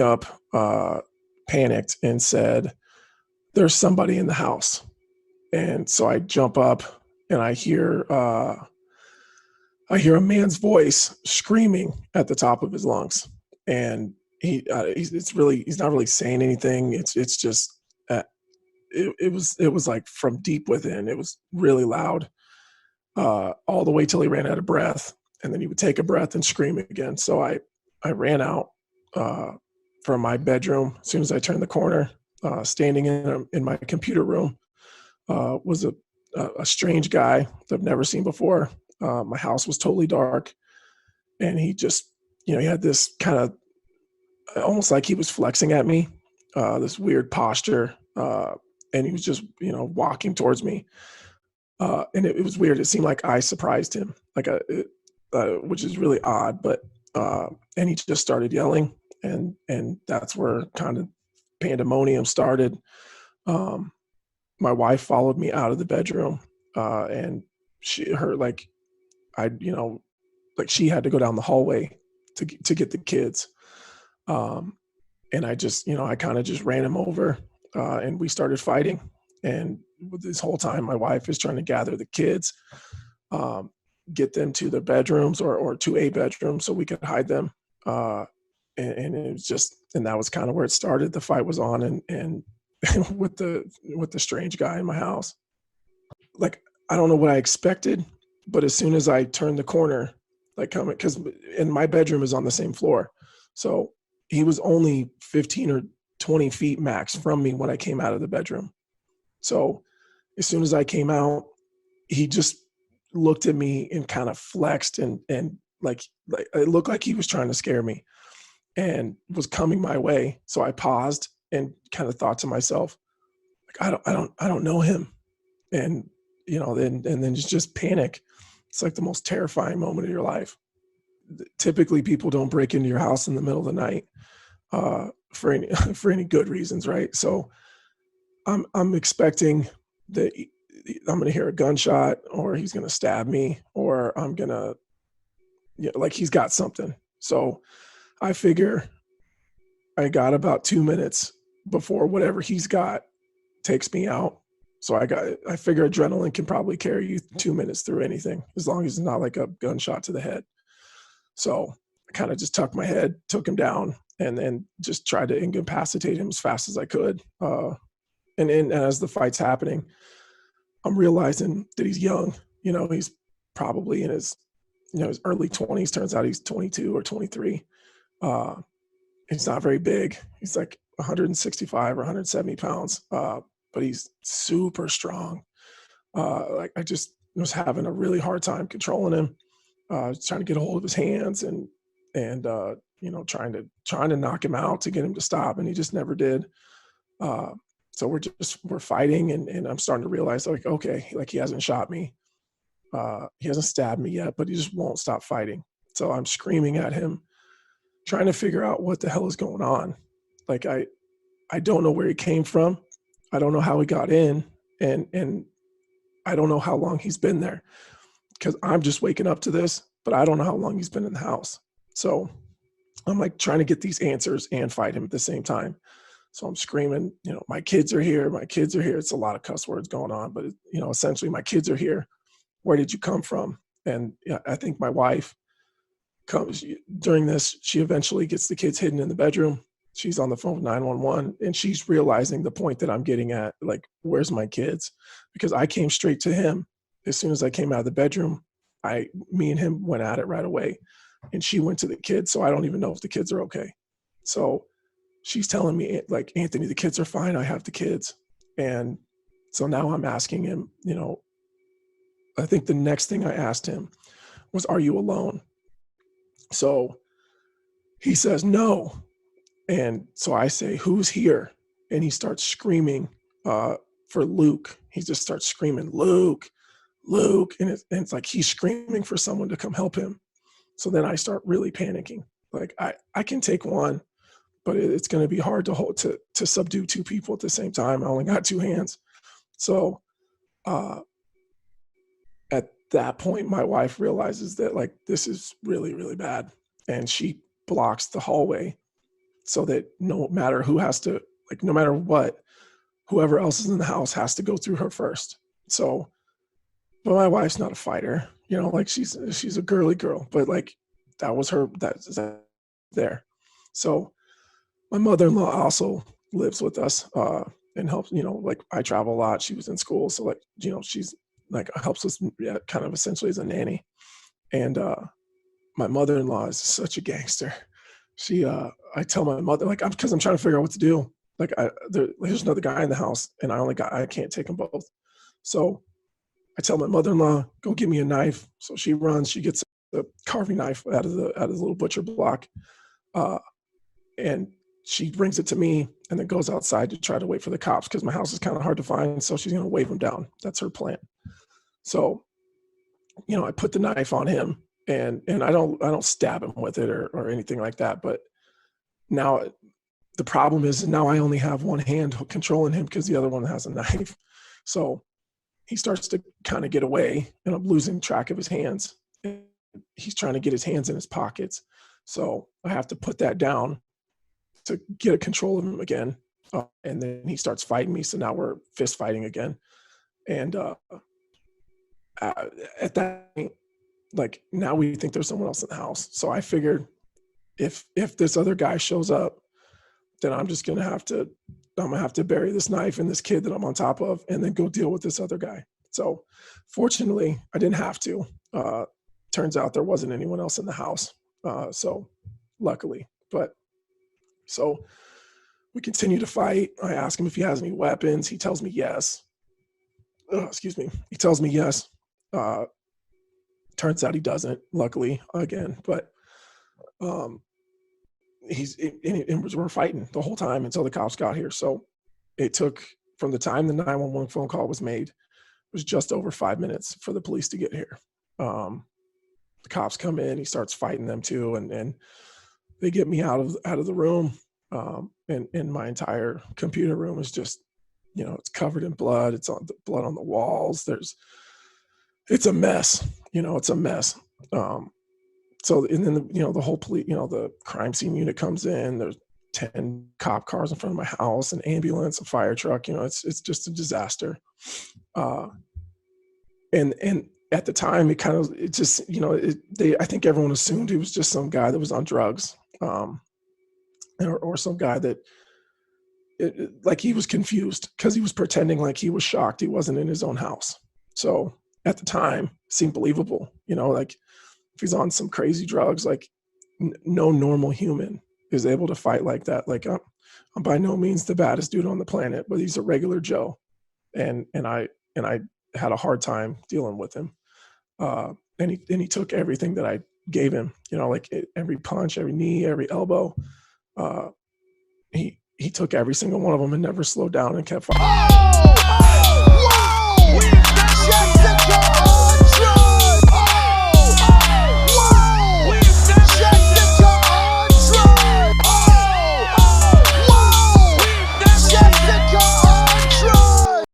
up, panicked, and said, "There's somebody in the house." And so I jump up and I hear a man's voice screaming at the top of his lungs, and he's not really saying anything. It's just uh, it was like from deep within. It was really loud, all the way till he ran out of breath, and then he would take a breath and scream again. So I ran out uh, from my bedroom as soon as I turned the corner. Standing in my computer room was a strange guy that I've never seen before. My house was totally dark, and he just, he had this kind of almost like he was flexing at me, this weird posture, and he was just, walking towards me, and it was weird. It seemed like I surprised him, which is really odd. But and he just started yelling, and that's where kind of pandemonium started. Um, my wife followed me out of the bedroom, and her like I like she had to go down the hallway to get the kids. Um, and I just, I kind of just ran him over, and we started fighting. And this whole time, my wife is trying to gather the kids, um, get them to their bedrooms or to a bedroom so we could hide them. And it was just, and that was kind of where it started. The fight was on, and with the strange guy in my house. Like, I don't know what I expected, but as soon as I turned the corner, like coming, because and my bedroom is on the same floor, so he was only 15 or 20 feet max from me when I came out of the bedroom. So as soon as I came out, he just looked at me and kind of flexed, and like it looked like he was trying to scare me and was coming my way. So I paused and kind of thought to myself, like, I don't know him. And, then just panic. It's like the most terrifying moment of your life. Typically people don't break into your house in the middle of the night, for any, for any good reasons. Right. So I'm expecting that I'm going to hear a gunshot, or he's going to stab me, or I'm going to, like he's got something. So I figure I got about 2 minutes before whatever he's got takes me out. So I figure adrenaline can probably carry you 2 minutes through anything, as long as it's not like a gunshot to the head. So I kind of just tucked my head, took him down, and then just tried to incapacitate him as fast as I could. And as the fight's happening, I'm realizing that he's young. He's probably in his, his early 20s. Turns out he's 22 or 23. Uh, he's not very big. He's like 165 or 170 pounds, but he's super strong. Like I just was having a really hard time controlling him, trying to get a hold of his hands, and trying to knock him out to get him to stop, and he just never did. So we're fighting, and I'm starting to realize, like, okay, like he hasn't shot me, he hasn't stabbed me yet, but he just won't stop fighting. So I'm screaming at him, trying to figure out what the hell is going on. Like I don't know where he came from. I don't know how he got in, and I don't know how long he's been there, because I'm just waking up to this, but I don't know how long he's been in the house. So I'm like trying to get these answers and fight him at the same time. So I'm screaming, my kids are here. My kids are here. It's a lot of cuss words going on, but essentially my kids are here. Where did you come from? And I think my wife comes during this. She eventually gets the kids hidden in the bedroom. She's on the phone with 911, and she's realizing the point that I'm getting at, like, where's my kids? Because I came straight to him. As soon as I came out of the bedroom, me and him went at it right away, and she went to the kids. So I don't even know if the kids are okay. So she's telling me, like, Anthony, the kids are fine. I have the kids. And so now I'm asking him, I think the next thing I asked him was, are you alone? So he says, no. And so I say, who's here? And he starts screaming, for Luke. He just starts screaming, Luke, Luke. And it's like he's screaming for someone to come help him. So then I start really panicking. Like I can take one, but it's going to be hard to hold, to subdue two people at the same time. I only got two hands. So at that point, my wife realizes that, like, this is really, really bad. And she blocks the hallway. so that no matter who has to, like, no matter what, whoever else is in the house has to go through her first. So, but my wife's not a fighter, like she's a girly girl, but like that was her, that's that there. So my mother-in-law also lives with us, and helps, like I travel a lot. She was in school. So like, she's like helps us, yeah, kind of essentially as a nanny. And my mother-in-law is such a gangster. I tell my mother, like, because I'm trying to figure out what to do. Like, there's another guy in the house, and I can't take them both. So I tell my mother-in-law, go get me a knife. So she runs, she gets a carving knife out of the little butcher block, uh, and she brings it to me, and then goes outside to try to wait for the cops because my house is kind of hard to find. So she's gonna wave them down. That's her plan. So I put the knife on him, and I don't stab him with it or anything like that. But now the problem is now I only have one hand controlling him because the other one has a knife. So he starts to kind of get away, and I'm losing track of his hands. He's trying to get his hands in his pockets. So I have to put that down to get a control of him again. And then he starts fighting me. So now we're fist fighting again. And at that point, like now we think there's someone else in the house. So I figured if this other guy shows up, then I'm gonna have to bury this knife and this kid that I'm on top of, and then go deal with this other guy. So fortunately, I didn't have to. Turns out there wasn't anyone else in the house. So luckily, but so we continue to fight. I ask him if he has any weapons. He tells me yes. Excuse me. He tells me yes. Uh, Turns out he doesn't, luckily, again. But um, we're fighting the whole time until the cops got here. So it took, from the time the 911 phone call was made, it was just over 5 minutes for the police to get here. The cops come in, he starts fighting them too, and they get me out of the room. And my entire computer room is just, it's covered in blood. It's on the blood on the walls. It's a mess. It's a mess. So, and then the whole police, the crime scene unit comes in. There's 10 cop cars in front of my house, an ambulance, a fire truck. It's just a disaster. And at the time, I think everyone assumed he was just some guy that was on drugs, or some guy that, like, he was confused because he was pretending like he was shocked he wasn't in his own house. So at the time, seemed believable. Like if he's on some crazy drugs, like no normal human is able to fight like that. Like I'm by no means the baddest dude on the planet, but he's a regular Joe, and I had a hard time dealing with him. And he took everything that I gave him. Like every punch, every knee, every elbow. He took every single one of them and never slowed down and kept fighting.